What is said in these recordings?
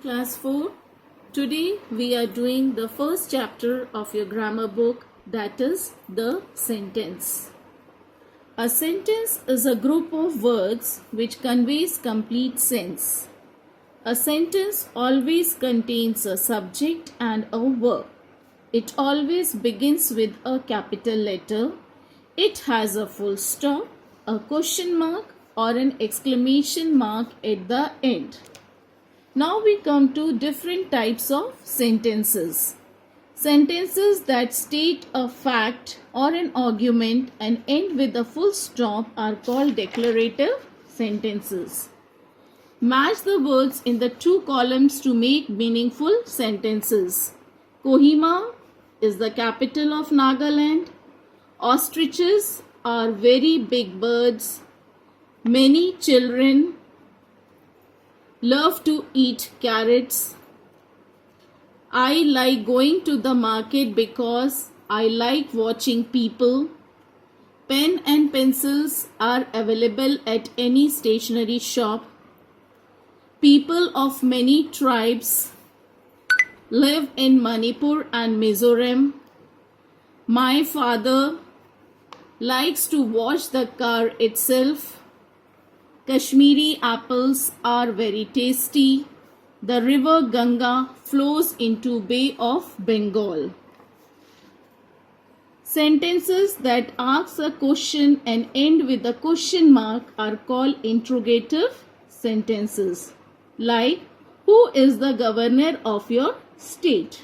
Class 4. Today we are doing the first chapter of your grammar book, that is the sentence. A sentence is a group of words which conveys complete sense. A sentence always contains a subject and a verb. It always begins with a capital letter. It has a full stop, a question mark or an exclamation mark at the end. Now we come to different types of sentences. Sentences that state a fact or an argument and end with a full stop are called declarative sentences. Match the words in the two columns to make meaningful sentences. Kohima is the capital of Nagaland. Ostriches are very big birds. Many children love to eat carrots. I like going to the market because I like watching people. Pen and pencils are available at any stationery shop. People of many tribes live in Manipur and Mizoram. My father likes to wash the car itself. Kashmiri apples are very tasty. The river Ganga flows into Bay of Bengal. Sentences that ask a question and end with a question mark are called interrogative sentences. Like, who is the governor of your state?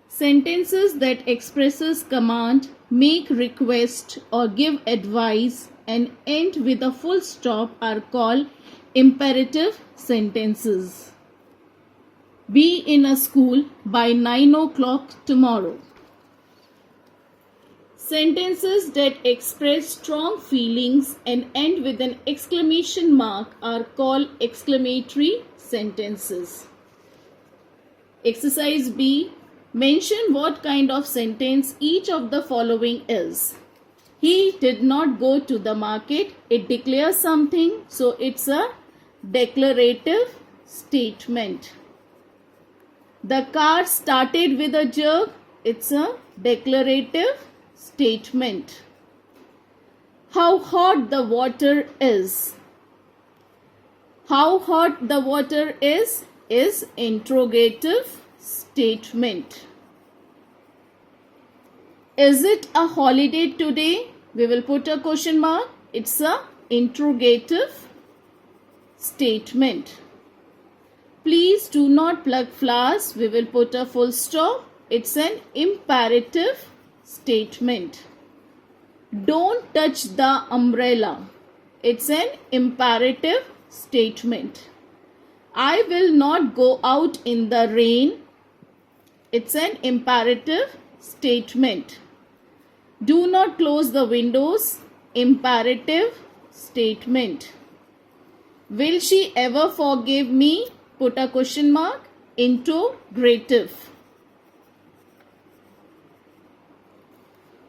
Sentences that expresses command, make request or give advice and end with a full stop are called imperative sentences. Be in a school by 9 o'clock tomorrow. Sentences that express strong feelings and end with an exclamation mark are called exclamatory sentences. Exercise B. Mention what kind of sentence each of the following is. He did not go to the market. It declares something, so it's a declarative statement. The car started with a jerk. It's a declarative statement. How hot the water is. How hot the water is interrogative statement. Is it a holiday today? We will put a question mark. It's a interrogative statement. Please do not pluck flowers. We will put a full stop. It's an imperative statement. Don't touch the umbrella. It's an imperative statement. I will not go out in the rain. It's an imperative statement. Do not close the windows. Imperative statement. Will she ever forgive me? Put a question mark. Interrogative.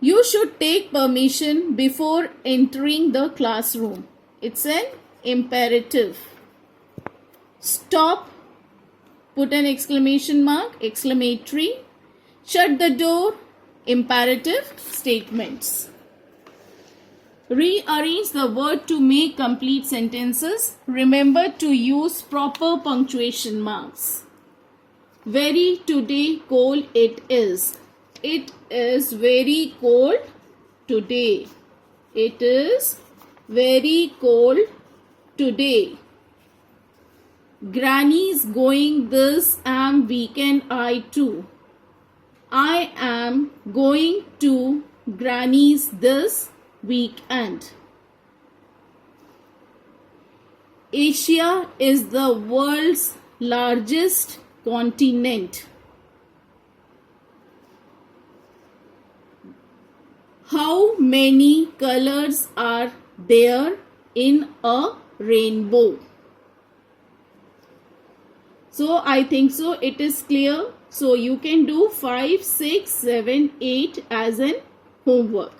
You should take permission before entering the classroom. It's an imperative. Stop. Put an exclamation mark. Exclamatory. Shut the door. Imperative statements. Rearrange the word to make complete sentences. Remember to use proper punctuation marks. Very today cold it is. It is very cold today. It is very cold today. Granny's going this weekend I too. I am going to Granny's this weekend. Asia is the world's largest continent. How many colors are there in a rainbow? So I think so it is clear. So you can do 5, 6, 7, 8 as an homework.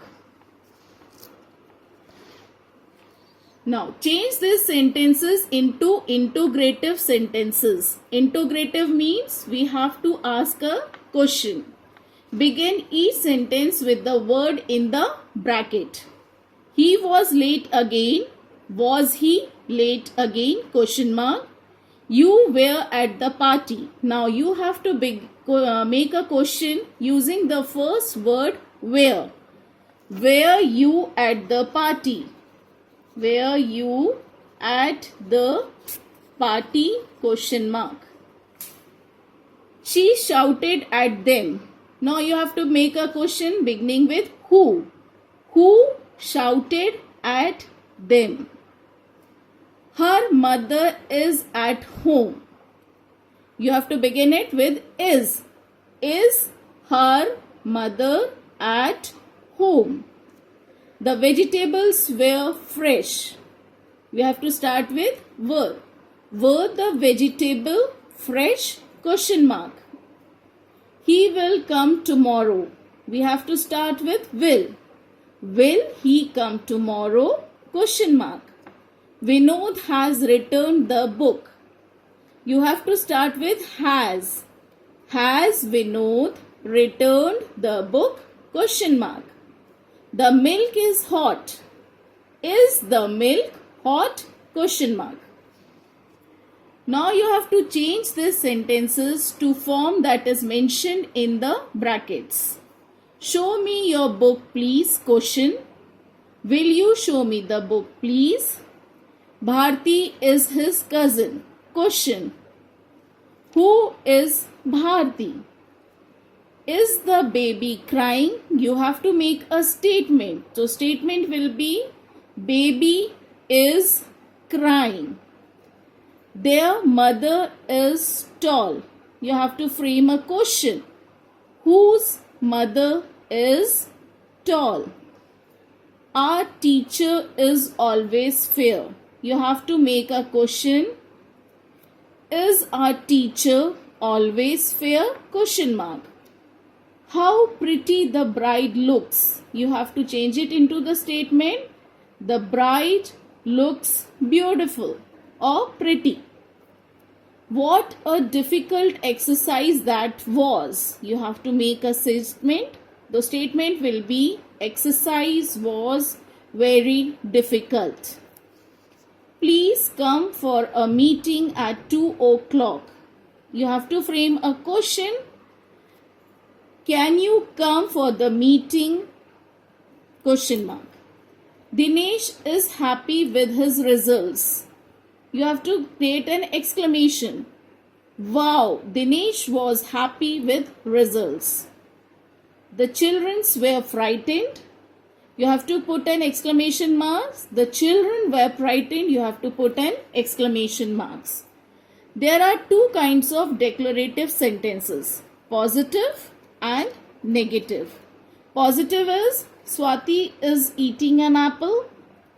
Now change these sentences into integrative sentences. Integrative means we have to ask a question. Begin each sentence with the word in the bracket. He was late again. Was he late again? Question mark. You were at the party. Now you have to make a question using the first word where. Were you at the party? Were you at the party? Question mark. She shouted at them. Now you have to make a question beginning with who. Who shouted at them? Her mother is at home. You have to begin it with is. Is her mother at home? The vegetables were fresh. We have to start with were. Were the vegetable fresh? Question mark. He will come tomorrow. We have to start with will. Will he come tomorrow? Question mark. Vinod has returned the book. You have to start with has. Has Vinod returned the book? Question mark. The milk is hot. Is the milk hot? Question mark. Now you have to change these sentences to form that is mentioned in the brackets. Show me your book please. Question. Will you show me the book please? Bharti is his cousin. Question. Who is Bharti? Is the baby crying? You have to make a statement. So statement will be baby is crying. Their mother is tall. You have to frame a question. Whose mother is tall? Our teacher is always fair. You have to make a question. Is our teacher always fair? Question mark. How pretty the bride looks. You have to change it into the statement. The bride looks beautiful or pretty. What a difficult exercise that was. You have to make a statement. The statement will be exercise was very difficult. Please come for a meeting at 2 o'clock. You have to frame a question. Can you come for the meeting? Question mark. Dinesh is happy with his results. You have to create an exclamation. Wow, Dinesh was happy with results. The children were frightened. You have to put an exclamation mark. The children were frightened. You have to put an exclamation marks. There are two kinds of declarative sentences. Positive and negative. Positive is Swati is eating an apple.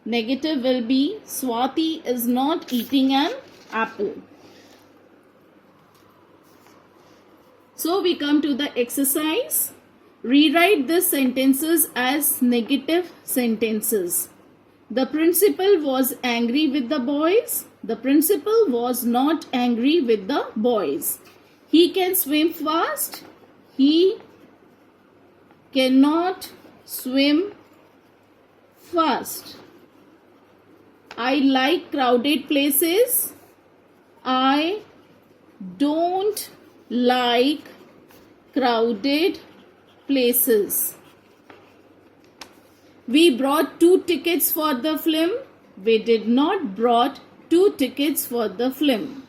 Negative will be Swati is not eating an apple. So we come to the exercise. Rewrite the sentences as negative sentences. The principal was angry with the boys. The principal was not angry with the boys. He can swim fast. He cannot swim fast. I like crowded places. I don't like crowded places. We brought 2 tickets for the film. We did not brought 2 tickets for the film.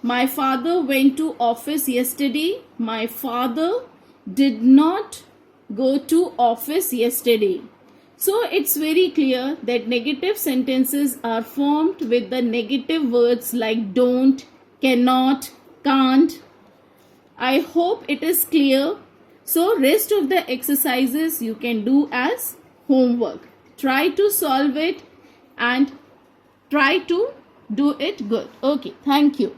My father went to office yesterday. My father did not go to office yesterday. So it's very clear that negative sentences are formed with the negative words like don't, cannot, can't. I hope it is clear. So rest of the exercises you can do as homework. Try to solve it and try to do it good. Okay, thank you.